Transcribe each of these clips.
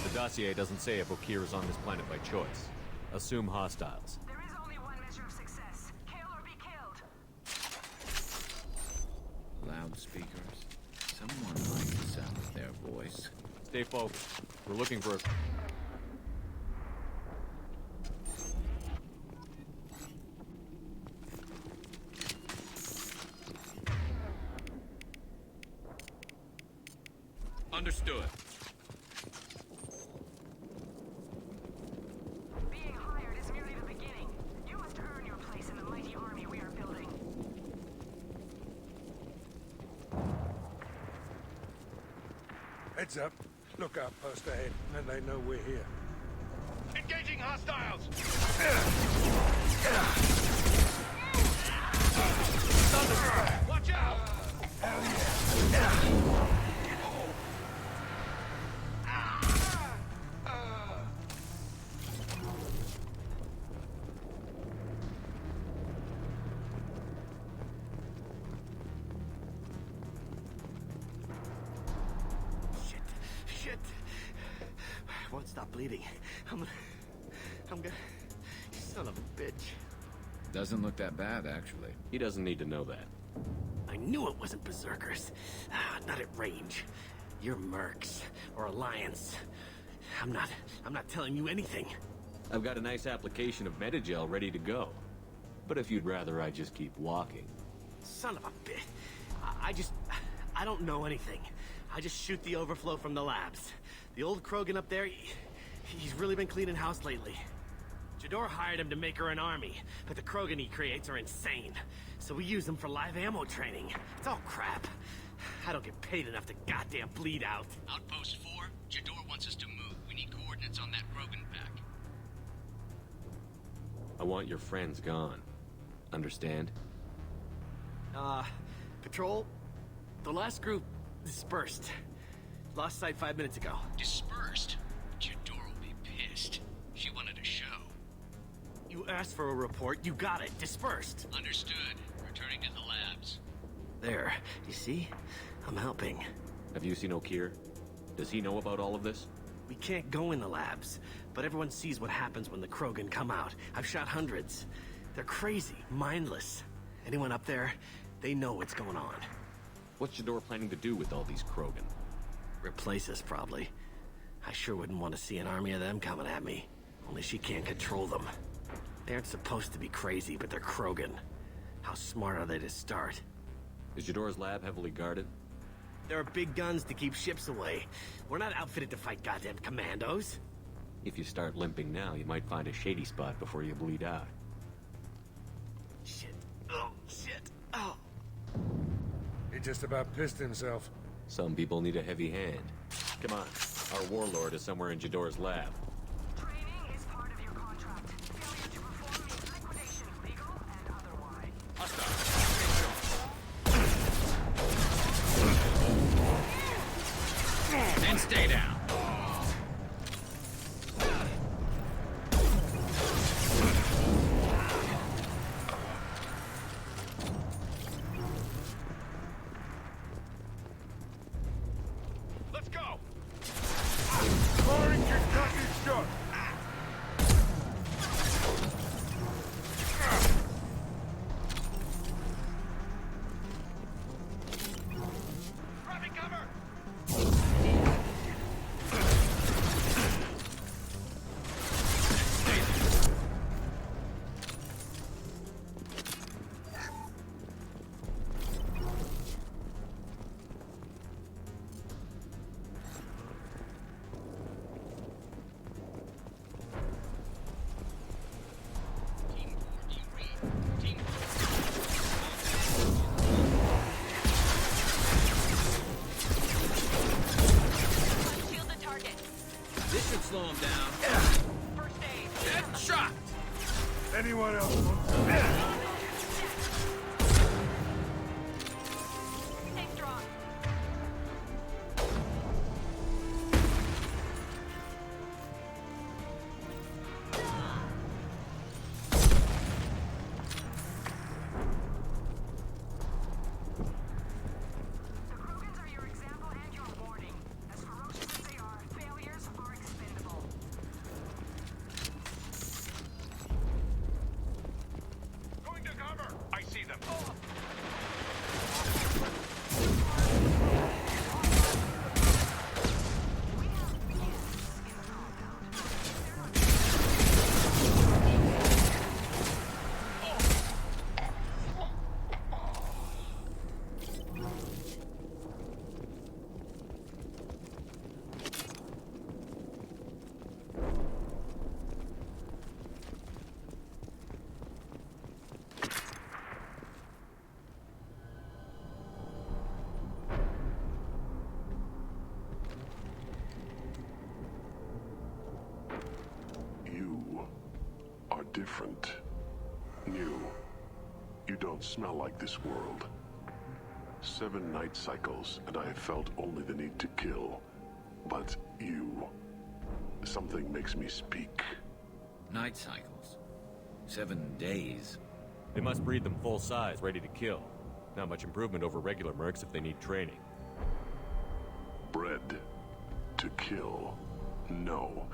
The dossier doesn't say if Okeer is on this planet by choice. Assume hostiles. There is only one measure of success. Kill or be killed. Loudspeakers. Someone likes the sound of their voice. Stay focused. We're looking for a... Understood. Being hired is merely the beginning. You must earn your place in the mighty army we are building. Heads up. Lookout post ahead, and they know we're here. Engaging hostiles! Thunderstrike! Watch out! Hell yeah! Shit. I won't stop bleeding. I'm gonna... Son of a bitch. Doesn't look that bad, actually. He doesn't need to know that. I knew it wasn't berserkers. Not at range. You're mercs. Or Alliance. I'm not telling you anything. I've got a nice application of Metagel ready to go. But if you'd rather I just keep walking... Son of a bitch. I don't know anything. I just shoot the overflow from the labs. The old Krogan up there, he's really been cleaning house lately. Jador hired him to make her an army, but the Krogan he creates are insane. So we use them for live ammo training. It's all crap. I don't get paid enough to goddamn bleed out. Outpost 4, Jador wants us to move. We need coordinates on that Krogan pack. I want your friends gone. Understand? Patrol, the last group dispersed. Lost sight 5 minutes ago. Dispersed? Jador will be pissed. She wanted a show. You asked for a report, you got it. Dispersed. Understood. Returning to the labs. There, you see? I'm helping. Have you seen Okeer? Does he know about all of this? We can't go in the labs, but everyone sees what happens when the Krogan come out. I've shot hundreds. They're crazy, mindless. Anyone up there, they know what's going on. What's Jador planning to do with all these Krogan? Replace us, probably. I sure wouldn't want to see an army of them coming at me. Only she can't control them. They aren't supposed to be crazy, but they're Krogan. How smart are they to start? Is Jador's lab heavily guarded? There are big guns to keep ships away. We're not outfitted to fight goddamn commandos. If you start limping now, you might find a shady spot before you bleed out. Shit. Oh, shit. Oh. He just about pissed himself. Some people need a heavy hand. Come on, our Warlord is somewhere in Jador's lab. Training is part of your contract. Failure to perform means liquidation, legal and otherwise. And stay down. Let's go. Firing Kentucky shot! Grabbing cover. Anyone else wants to... Stay strong. The Krogans are your example and your warning. As ferocious as they are, failures are expendable. Going to cover! I see them. We have mutants in the compound. They're not You are different. New. You don't smell like this world. 7 night cycles, and I have felt only the need to kill. But you... Something makes me speak. Night cycles. 7 days. They must breed them full size, ready to kill. Not much improvement over regular mercs if they need training. Bred to kill. No.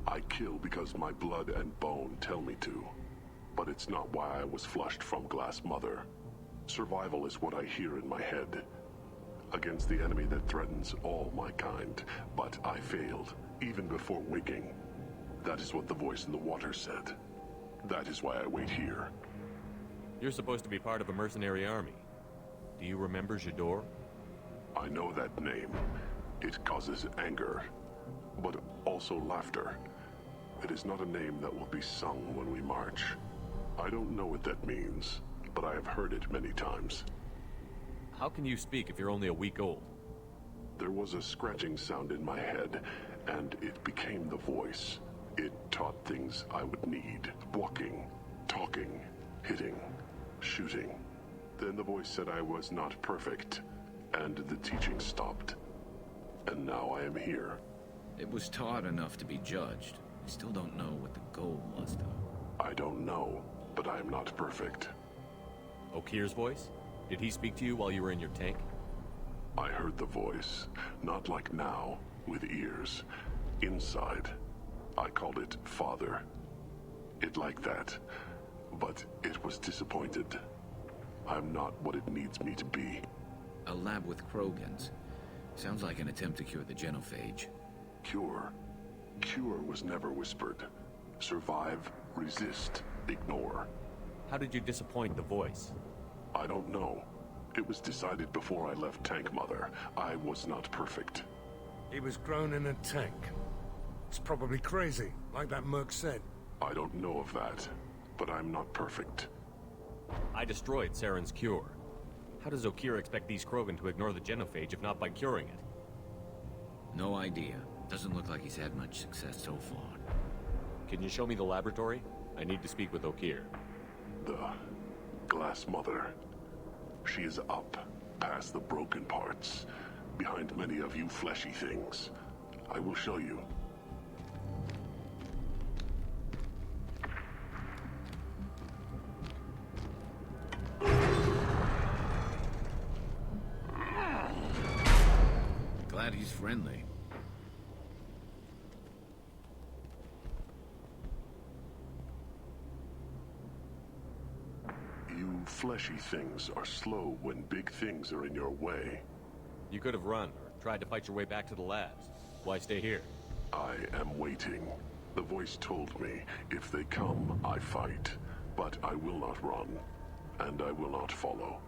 I kill because my blood and bone tell me to. But it's not why I was flushed from Glass Mother. Survival is what I hear in my head. Against the enemy that threatens all my kind. But I failed, even before waking. That is what the voice in the water said. That is why I wait here. You're supposed to be part of a mercenary army. Do you remember Jador? I know that name. It causes anger, but also laughter. It is not a name that will be sung when we march. I don't know what that means, but I have heard it many times. How can you speak if you're only a week old? There was a scratching sound in my head, and it became the voice. It taught things I would need. Walking, talking, hitting, shooting. Then the voice said I was not perfect, and the teaching stopped. And now I am here. It was taught enough to be judged. I still don't know what the goal was, though. I don't know, but I am not perfect. Okeer's voice? Did he speak to you while you were in your tank? I heard the voice, not like now, with ears. Inside. I called it Father. It like that, but it was disappointed. I'm not what it needs me to be. A lab with Krogans. Sounds like an attempt to cure the genophage. Cure. Cure was never whispered. Survive, resist, ignore. How did you disappoint the voice? I don't know. It was decided before I left Tank Mother. I was not perfect. He was grown in a tank. It's probably crazy, like that merc said. I don't know of that, but I'm not perfect. I destroyed Saren's cure. How does Okeer expect these Krogan to ignore the genophage if not by curing it? No idea. Doesn't look like he's had much success so far. Can you show me the laboratory? I need to speak with Okeer. The Glass Mother. She is up, past the broken parts, behind many of you fleshy things. I will show you. Glad he's friendly. You fleshy things are slow when big things are in your way. You could have run, or tried to fight your way back to the labs. Why stay here? I am waiting. The voice told me, if they come, I fight. But I will not run, and I will not follow.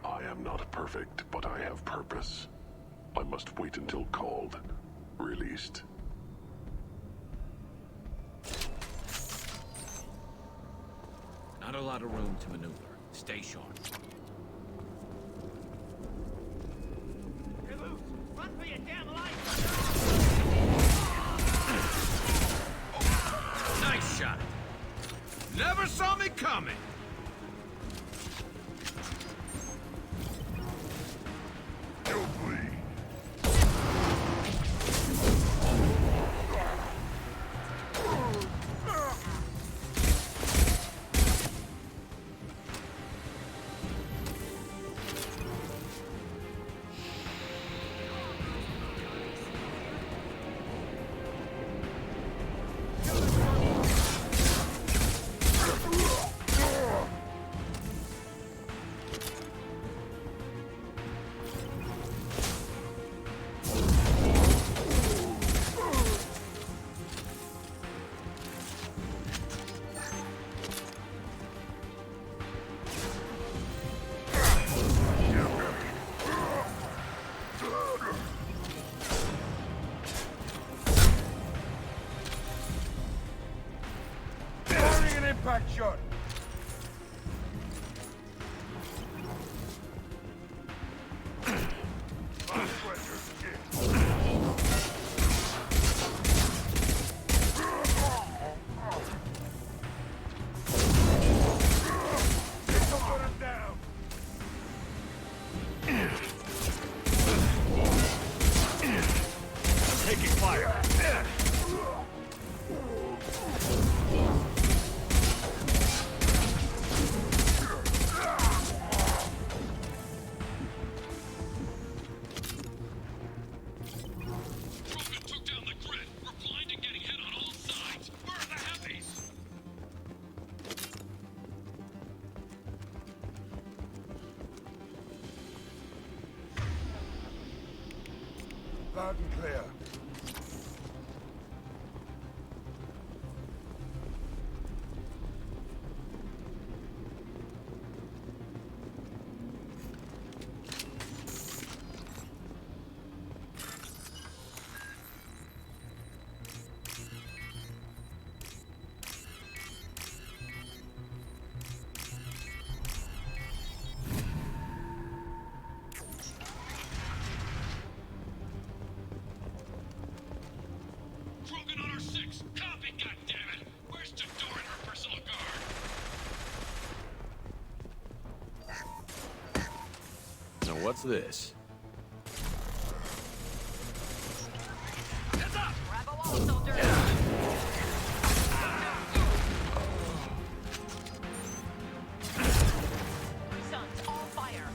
I am not perfect, but I have purpose. I must wait until called, released. Not a lot of room to maneuver. Stay sharp. You're loose! Run for your damn life! Nice shot. Never saw me coming! You'll bleed. Impact shot! Taking fire. Krogan took down the grid. We're blind and getting hit on all sides. Where are the heavies? Loud and clear. Krogan on our 6. Copy, goddammit. Where's Jador and her personal guard? Now what's this? Heads up! Grab a wall, soldier. Sons, all fire.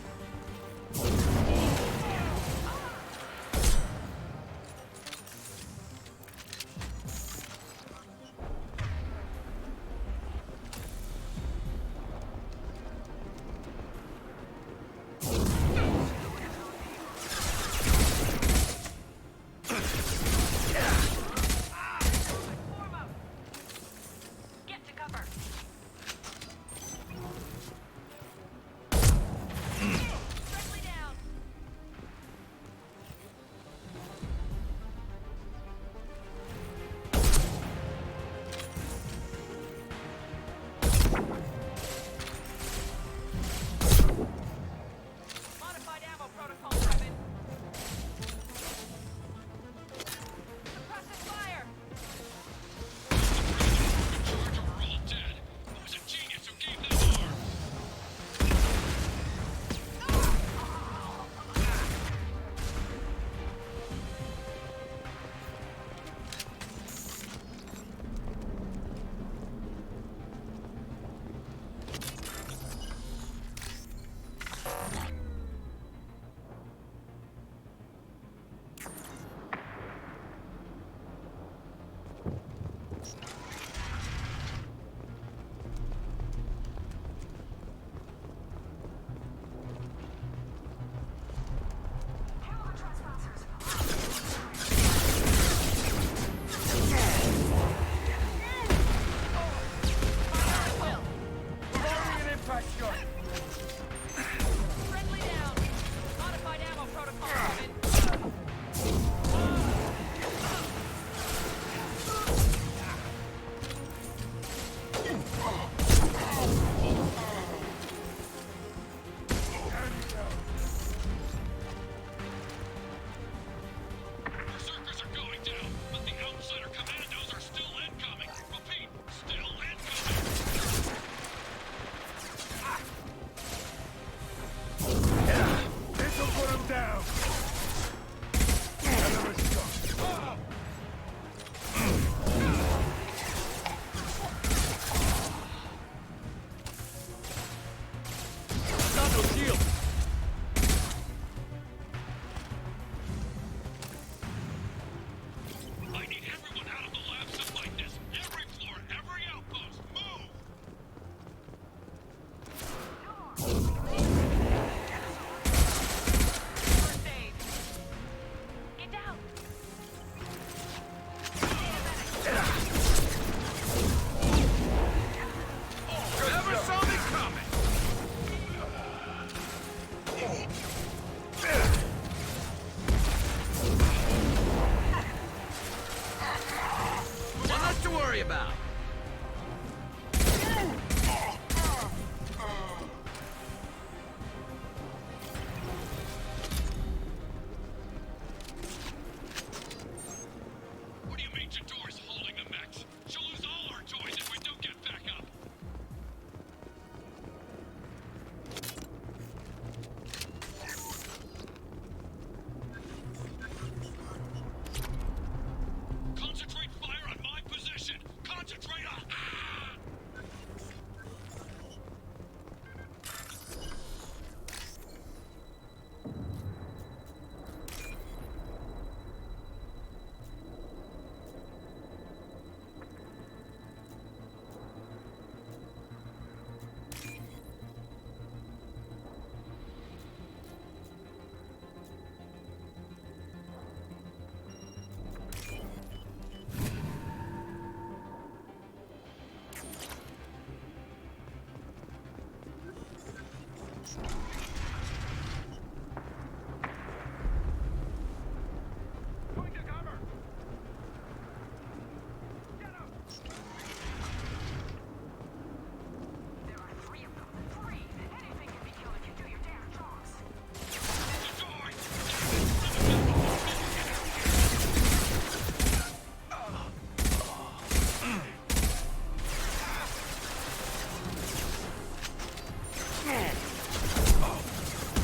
There are three of them. Three! Anything can be killed if you do your damn jobs.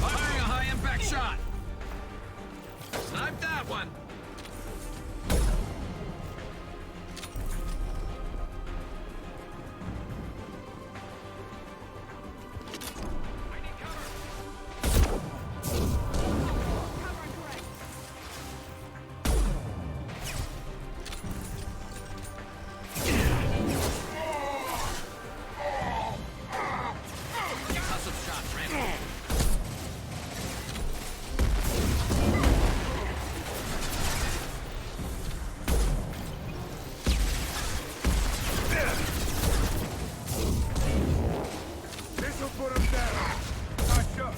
Firing a high-impact shot! Snipe that one! Toss some shots, Randy. This'll put him down. Nice shot.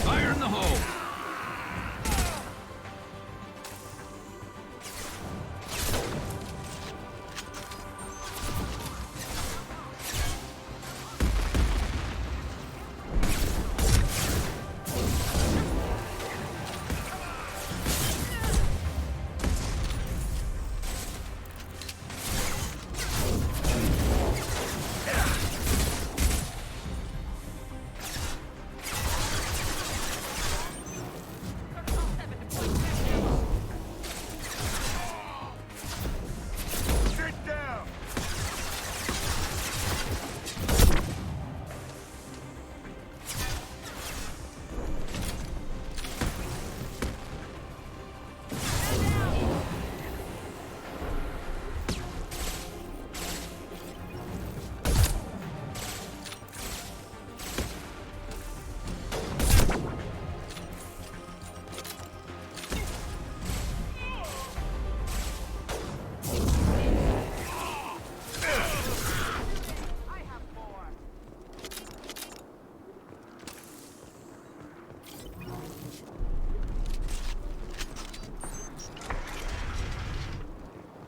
Fire in the hole! Sit down. I have more.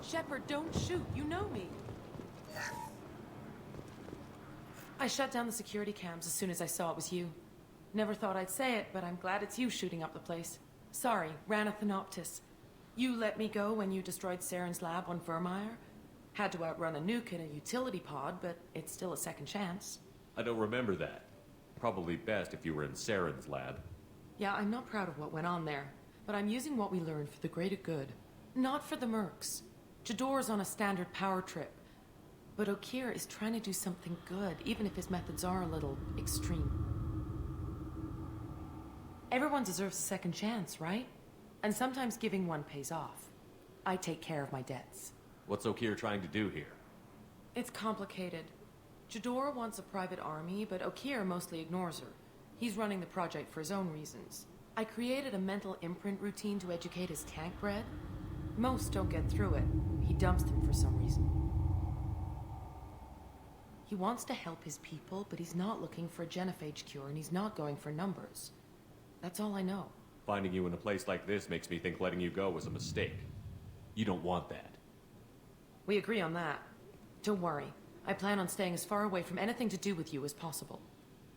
Shepard, don't shoot. You know me. I shut down the security cams as soon as I saw it was you. Never thought I'd say it, but I'm glad it's you shooting up the place. Sorry, Ranathanoptis. You let me go when you destroyed Saren's lab on Vermeer. Had to outrun a nuke in a utility pod, but it's still a second chance. I don't remember that. Probably best if you were in Saren's lab. Yeah, I'm not proud of what went on there, but I'm using what we learned for the greater good. Not for the mercs. Jador's on a standard power trip. But Okeer is trying to do something good, even if his methods are a little extreme. Everyone deserves a second chance, right? And sometimes giving one pays off. I take care of my debts. What's Okeer trying to do here? It's complicated. Jador wants a private army, but Okeer mostly ignores her. He's running the project for his own reasons. I created a mental imprint routine to educate his tank bred. Most don't get through it. He dumps them for some reason. He wants to help his people, but he's not looking for a genophage cure, and he's not going for numbers. That's all I know. Finding you in a place like this makes me think letting you go was a mistake. You don't want that. We agree on that. Don't worry. I plan on staying as far away from anything to do with you as possible.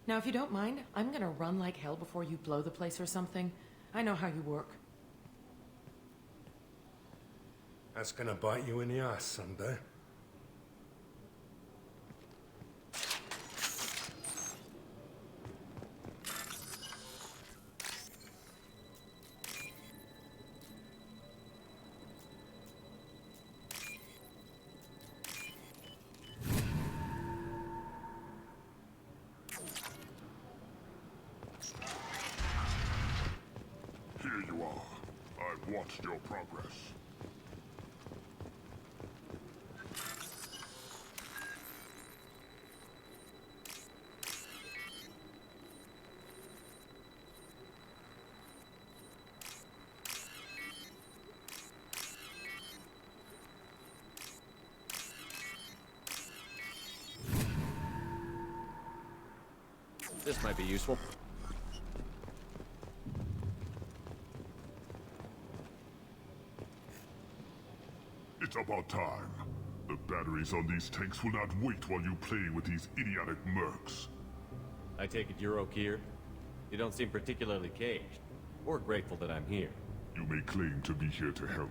Now, if you don't mind, I'm gonna run like hell before you blow the place or something. I know how you work. That's gonna bite you in the ass someday. Here you are. I've watched your progress. This might be useful. It's about time. The batteries on these tanks will not wait while you play with these idiotic mercs. I take it you're Okeer? You don't seem particularly caged, or grateful that I'm here. You may claim to be here to help,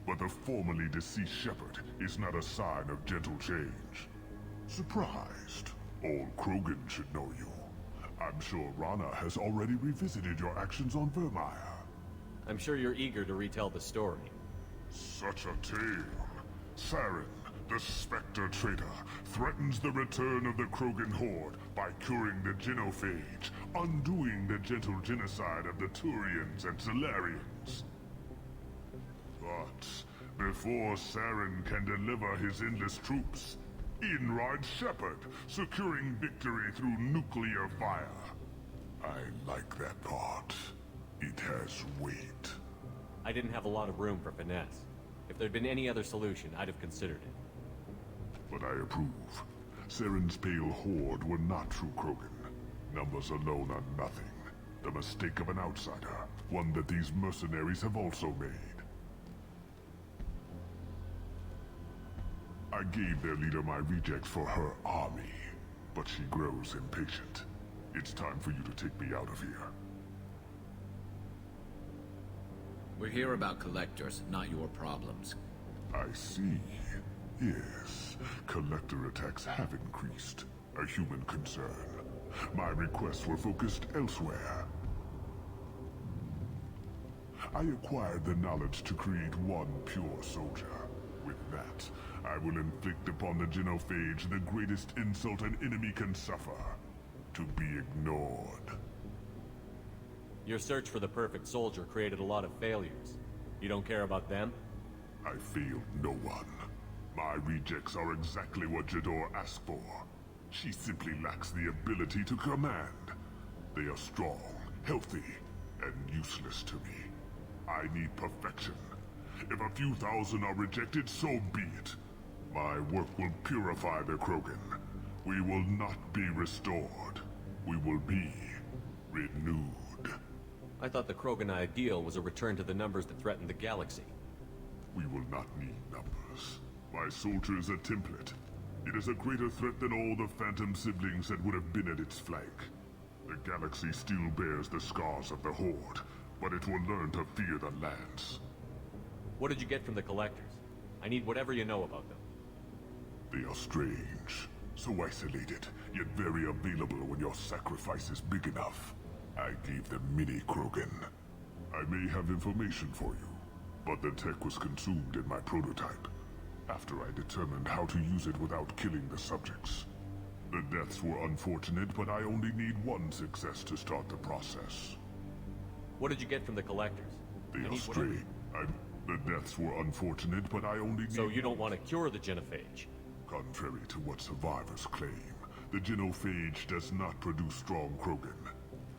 but the formerly deceased Shepard is not a sign of gentle change. Surprised? All Krogan should know you. I'm sure Rana has already revisited your actions on Vermeer. I'm sure you're eager to retell the story. Such a tale. Saren, the Spectre traitor, threatens the return of the Krogan horde by curing the genophage, undoing the gentle genocide of the Turians and Salarians. But before Saren can deliver his endless troops, in rides Shepard, securing victory through nuclear fire. I like that part. It has weight. I didn't have a lot of room for finesse. If there'd been any other solution, I'd have considered it. But I approve. Saren's pale horde were not true Krogan. Numbers alone are nothing. The mistake of an outsider, one that these mercenaries have also made. I gave their leader my rejects for her army, but she grows impatient. It's time for you to take me out of here. We're here about collectors, not your problems. I see. Yes, collector attacks have increased. A human concern. My requests were focused elsewhere. I acquired the knowledge to create one pure soldier. With that, I will inflict upon the genophage the greatest insult an enemy can suffer. To be ignored. Your search for the perfect soldier created a lot of failures. You don't care about them? I failed no one. My rejects are exactly what Jador asked for. She simply lacks the ability to command. They are strong, healthy, and useless to me. I need perfection. If a few thousand are rejected, so be it. My work will purify the Krogan. We will not be restored. We will be renewed. I thought the Krogan ideal was a return to the numbers that threatened the galaxy. We will not need numbers. My soldier is a template. It is a greater threat than all the Phantom siblings that would have been at its flank. The galaxy still bears the scars of the Horde, but it will learn to fear the Lance. What did you get from the Collectors? I need whatever you know about them. They are strange. So isolated, yet very available when your sacrifice is big enough. I gave them mini Krogan. I may have information for you, but the tech was consumed in my prototype, after I determined how to use it without killing the subjects. The deaths were unfortunate, but I only need one success to start the process. What did you get from the Collectors? They are strange. The deaths were unfortunate, but I only need... So you don't want to cure the genophage? Contrary to what survivors claim, the genophage does not produce strong Krogan.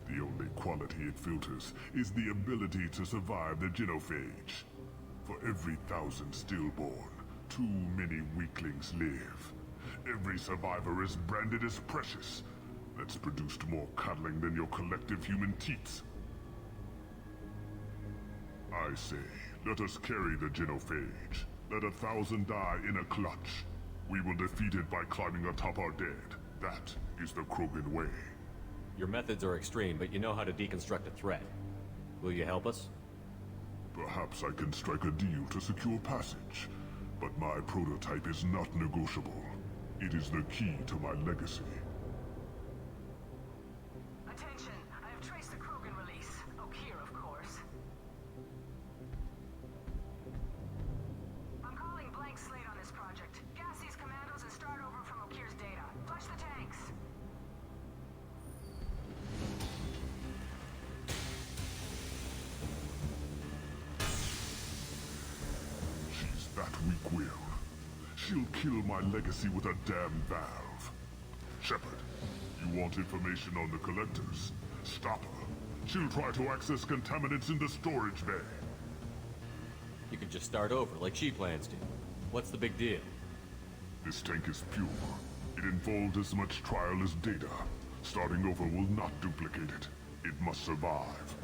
The only quality it filters is the ability to survive the genophage. For every 1,000 stillborn, too many weaklings live. Every survivor is branded as precious. That's produced more cuddling than your collective human teats. I say, let us carry the genophage. Let 1,000 die in a clutch. We will defeat it by climbing atop our dead. That is the Krogan way. Your methods are extreme, but you know how to deconstruct a threat. Will you help us? Perhaps I can strike a deal to secure passage. But my prototype is not negotiable. It is the key to my legacy. Attention, I have traced the Krogan release. Okeer, of course. I'm calling blank slate on this project. Gas these commandos and start over from Okeer's data. Flush the tanks. weak will. She'll kill my legacy with a damn valve. Shepard, you want information on the Collectors? Stop her. She'll try to access contaminants in the storage bay. You could just start over, like she plans to. What's the big deal? This tank is pure. It involved as much trial as data. Starting over will not duplicate it. It must survive.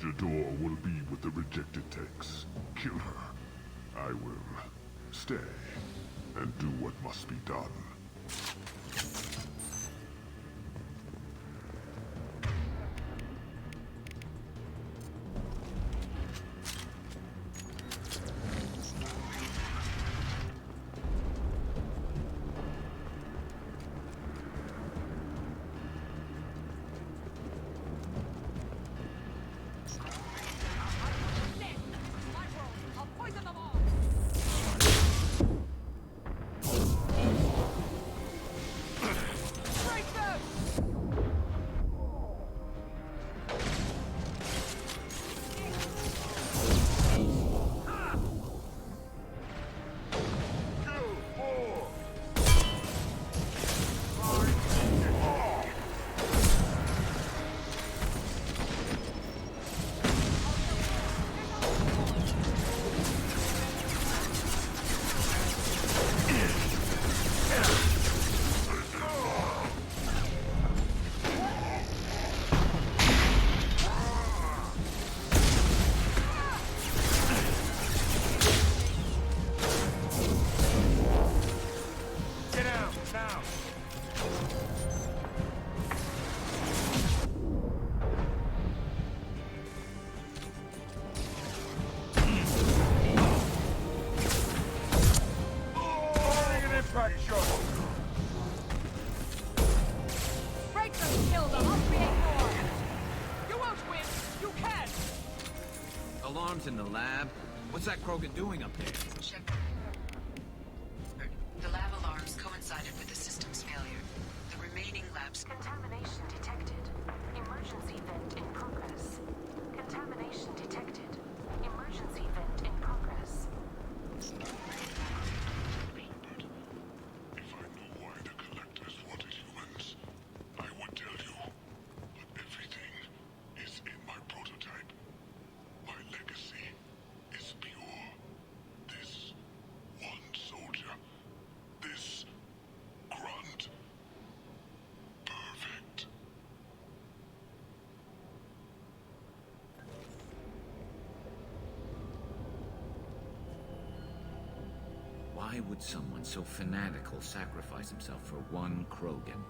Jedor will be with the rejected tanks. Kill her. I will stay and do what must be done. Alarms in the lab? What's that Krogan doing up there? Shepard. The lab alarms coincided with the system's failure. The remaining labs... Contamination detected. Emergency vent in progress. Contamination detected. Emergency vent in progress. If I knew why the Collectors wanted humans, I would tell you. But everything is in my prototype. My legacy is pure. This one soldier. This grunt. Perfect. Why would someone so fanatical sacrifice himself for one Krogan?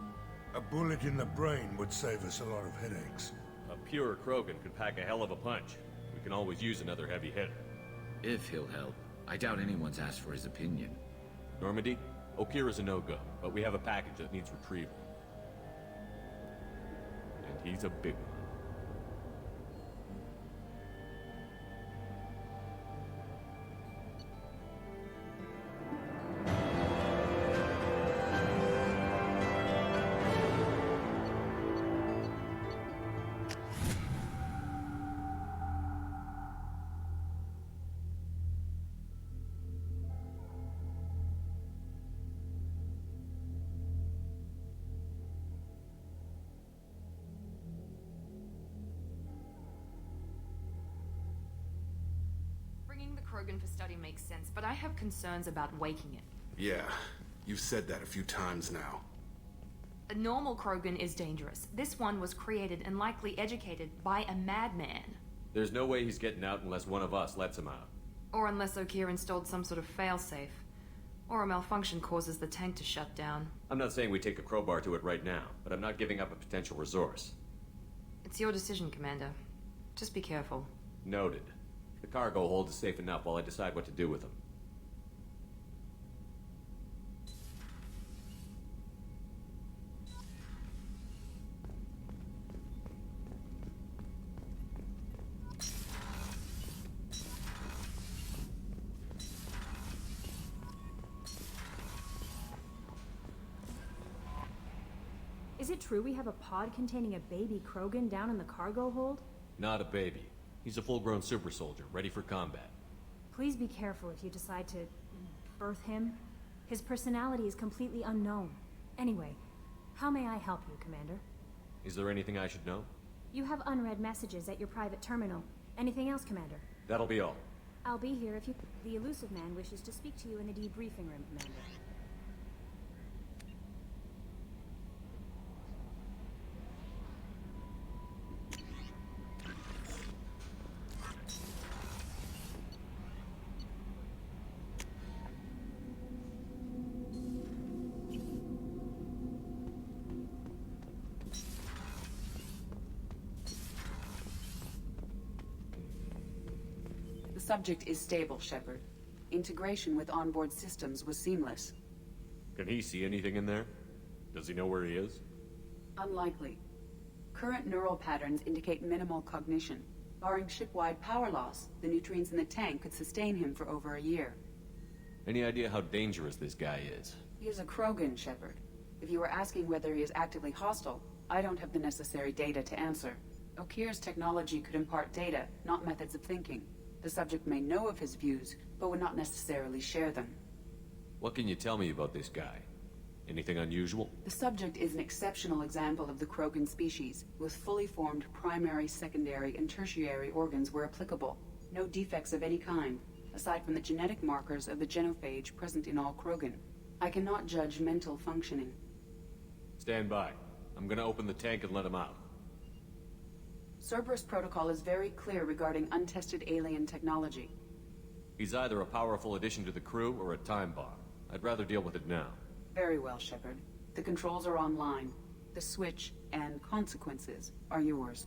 A bullet in the brain would save us a lot of headaches. A pure Krogan could pack a hell of a punch. We can always use another heavy hitter. If he'll help. I doubt anyone's asked for his opinion. Normandy, Okeer is a no-go, but we have a package that needs retrieval. And he's a big one. Bringing the Krogan for study makes sense, but I have concerns about waking it. Yeah, you've said that a few times now. A normal Krogan is dangerous. This one was created and likely educated by a madman. There's no way he's getting out unless one of us lets him out. Or unless Okeer installed some sort of failsafe. Or a malfunction causes the tank to shut down. I'm not saying we take a crowbar to it right now, but I'm not giving up a potential resource. It's your decision, Commander. Just be careful. Noted. The cargo hold is safe enough while I decide what to do with them. Is it true we have a pod containing a baby Krogan down in the cargo hold? Not a baby. He's a full-grown super soldier, ready for combat. Please be careful if you decide to birth him? His personality is completely unknown. Anyway, how may I help you, Commander? Is there anything I should know? You have unread messages at your private terminal. Anything else, Commander? That'll be all. I'll be here if you... The elusive man wishes to speak to you in the debriefing room, Commander. The subject is stable, Shepard. Integration with onboard systems was seamless. Can he see anything in there? Does he know where he is? Unlikely. Current neural patterns indicate minimal cognition. Barring ship-wide power loss, the nutrients in the tank could sustain him for over a year. Any idea how dangerous this guy is? He is a Krogan, Shepard. If you were asking whether he is actively hostile, I don't have the necessary data to answer. Okeer's technology could impart data, not methods of thinking. The subject may know of his views, but would not necessarily share them. What can you tell me about this guy? Anything unusual? The subject is an exceptional example of the Krogan species, with fully formed primary, secondary, and tertiary organs where applicable. No defects of any kind, aside from the genetic markers of the genophage present in all Krogan. I cannot judge mental functioning. Stand by. I'm gonna open the tank and let him out. Cerberus protocol is very clear regarding untested alien technology. He's either a powerful addition to the crew or a time bomb. I'd rather deal with it now. Very well, Shepard. The controls are online. The switch and consequences are yours.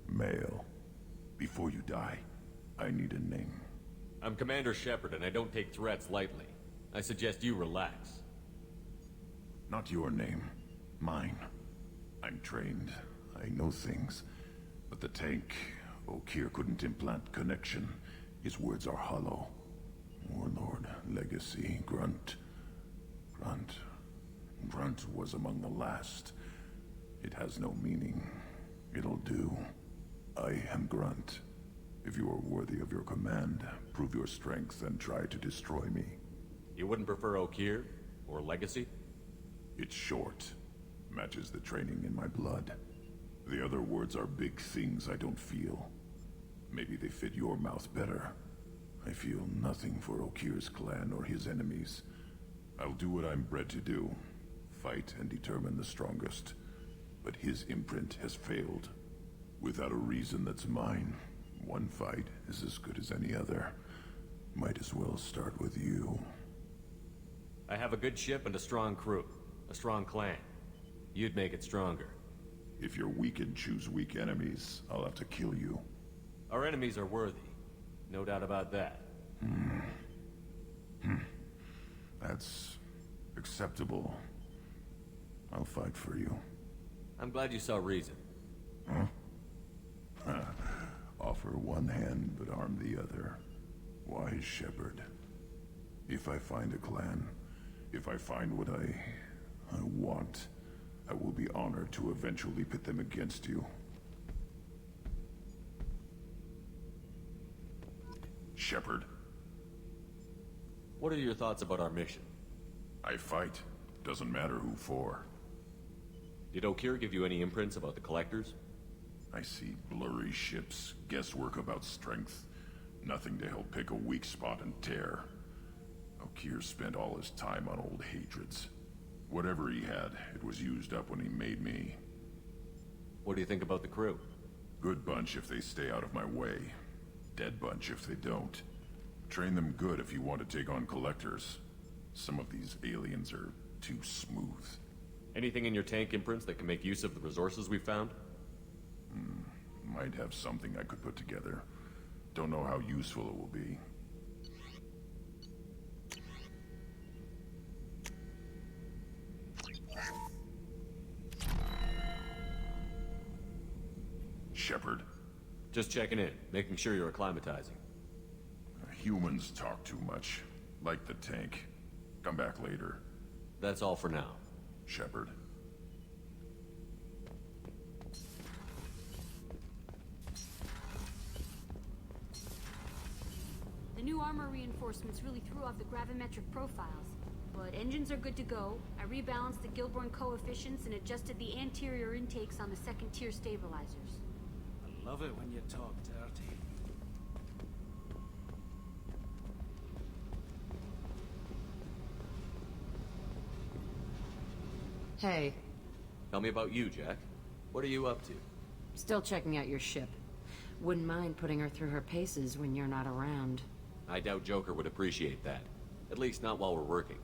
Male. Before you die, I need a name. I'm Commander Shepard, and I don't take threats lightly. I suggest you relax. Not your name. Mine. I'm trained. I know things. But the tank, Okeer couldn't implant connection. His words are hollow. Warlord, legacy, Grunt. Grunt was among the last. It has no meaning. It'll do. I am Grunt. If you are worthy of your command, prove your strength and try to destroy me. You wouldn't prefer Okeer? Or legacy? It's short. Matches the training in my blood. The other words are big things I don't feel. Maybe they fit your mouth better. I feel nothing for Okeer's clan or his enemies. I'll do what I'm bred to do. Fight and determine the strongest. But his imprint has failed. Without a reason that's mine, one fight is as good as any other. Might as well start with you. I have a good ship and a strong crew. A strong clan. You'd make it stronger. If you're weak and choose weak enemies, I'll have to kill you. Our enemies are worthy. No doubt about that. That's acceptable. I'll fight for you. I'm glad you saw reason. Huh? Offer one hand, but arm the other. Wise Shepard. If I find a clan, if I find what I want, I will be honored to eventually pit them against you. Shepard. What are your thoughts about our mission? I fight. Doesn't matter who for. Did Okeer give you any imprints about the Collectors? I see blurry ships, guesswork about strength. Nothing to help pick a weak spot and tear. Okeer spent all his time on old hatreds. Whatever he had, it was used up when he made me. What do you think about the crew? Good bunch if they stay out of my way. Dead bunch if they don't. Train them good if you want to take on Collectors. Some of these aliens are too smooth. Anything in your tank imprints that can make use of the resources we found? Might have something I could put together. Don't know how useful it will be. Shepard. Just checking in, making sure you're acclimatizing. Humans talk too much. Like the tank. Come back later. That's all for now. Shepard. The new armor reinforcements really threw off the gravimetric profiles. But engines are good to go. I rebalanced the Gilborn coefficients and adjusted the anterior intakes on the second-tier stabilizers. I love it when you talk dirty. Hey. Tell me about you, Jack. What are you up to? Still checking out your ship. Wouldn't mind putting her through her paces when you're not around. I doubt Joker would appreciate that. At least not while we're working.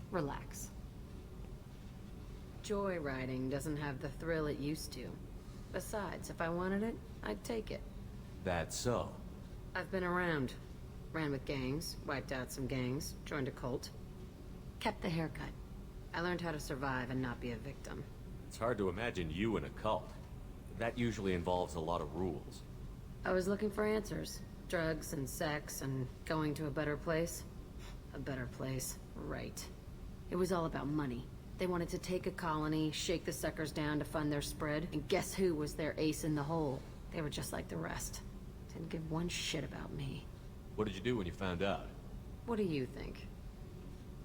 Relax. Joyriding doesn't have the thrill it used to. Besides, if I wanted it, I'd take it. That's so. I've been around. Ran with gangs, wiped out some gangs, joined a cult. Kept the haircut. I learned how to survive and not be a victim. It's hard to imagine you in a cult. That usually involves a lot of rules. I was looking for answers. Drugs and sex and going to a better place. A better place, right. It was all about money. They wanted to take a colony, shake the suckers down to fund their spread, and guess who was their ace in the hole? They were just like the rest. Didn't give one shit about me. What did you do when you found out? What do you think?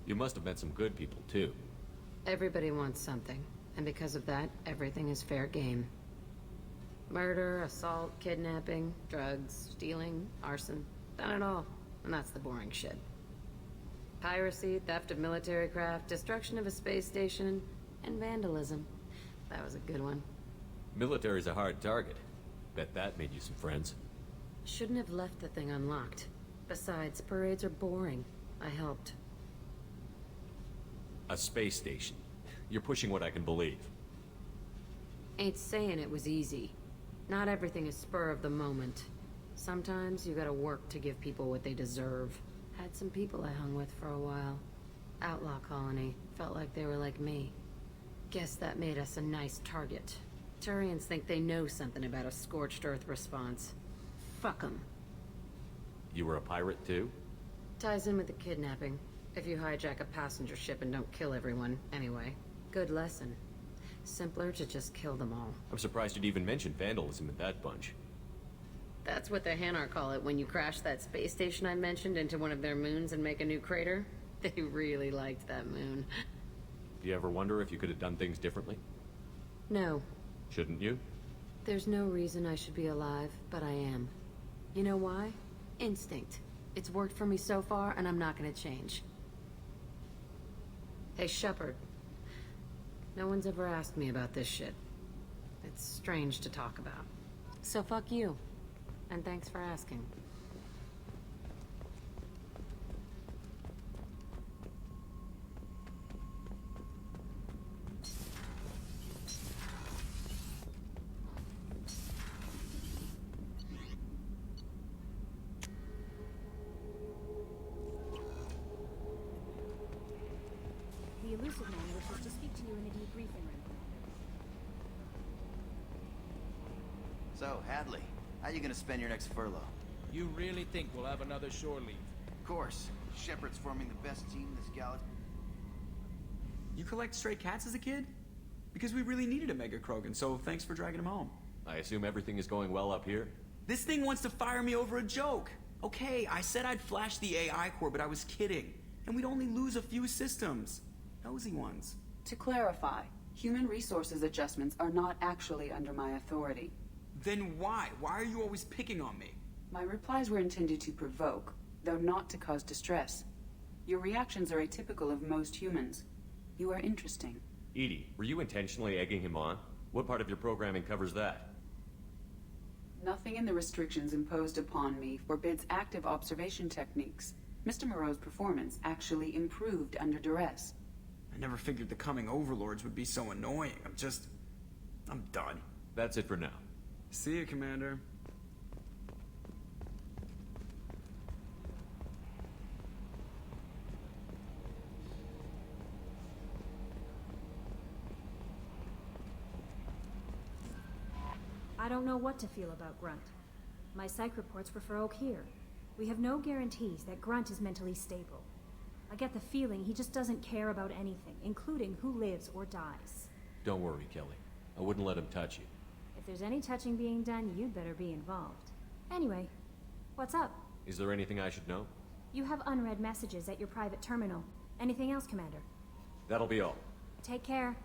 You must have met some good people, too. Everybody wants something, and because of that, everything is fair game. Murder, assault, kidnapping, drugs, stealing, arson, done it all. And that's the boring shit. Piracy, theft of military craft, destruction of a space station, and vandalism. That was a good one. Military's a hard target. Bet that made you some friends. Shouldn't have left the thing unlocked. Besides, parades are boring. I helped. A space station. You're pushing what I can believe. Ain't saying it was easy. Not everything is spur of the moment. Sometimes you gotta work to give people what they deserve. Had some people I hung with for a while. Outlaw colony. Felt like they were like me. Guess that made us a nice target. Turians think they know something about a scorched earth response. Fuck 'em. You were a pirate, too? Ties in with the kidnapping. If you hijack a passenger ship and don't kill everyone, anyway. Good lesson. Simpler to just kill them all. I'm surprised you'd even mention vandalism in that bunch. That's what the Hanar call it when you crash that space station I mentioned into one of their moons and make a new crater. They really liked that moon. Do you ever wonder if you could have done things differently? No. Shouldn't you? There's no reason I should be alive, but I am. You know why? Instinct. It's worked for me so far, and I'm not gonna change. Hey, Shepard. No one's ever asked me about this shit. It's strange to talk about. So fuck you. And thanks for asking. The Elusive Man wishes to speak to you in a debriefing room. So, Hadley, how you gonna spend your next furlough? You really think we'll have another shore leave? Of course. Shepard's forming the best team in this galaxy. You collect stray cats as a kid? Because we really needed a Mega Krogan, so thanks for dragging him home. I assume everything is going well up here? This thing wants to fire me over a joke. Okay, I said I'd flash the AI core, but I was kidding. And we'd only lose a few systems. Nosy ones. To clarify, human resources adjustments are not actually under my authority. Then why? Why are you always picking on me? My replies were intended to provoke, though not to cause distress. Your reactions are atypical of most humans. You are interesting. Edie, were you intentionally egging him on? What part of your programming covers that? Nothing in the restrictions imposed upon me forbids active observation techniques. Mr. Moreau's performance actually improved under duress. I never figured the coming overlords would be so annoying. I'm done. That's it for now. See you, Commander. I don't know what to feel about Grunt. My psych reports were for Okeer. We have no guarantees that Grunt is mentally stable. I get the feeling he just doesn't care about anything, including who lives or dies. Don't worry, Kelly. I wouldn't let him touch you. If there's any touching being done, you'd better be involved. Anyway, what's up? Is there anything I should know? You have unread messages at your private terminal. Anything else, Commander? That'll be all. Take care.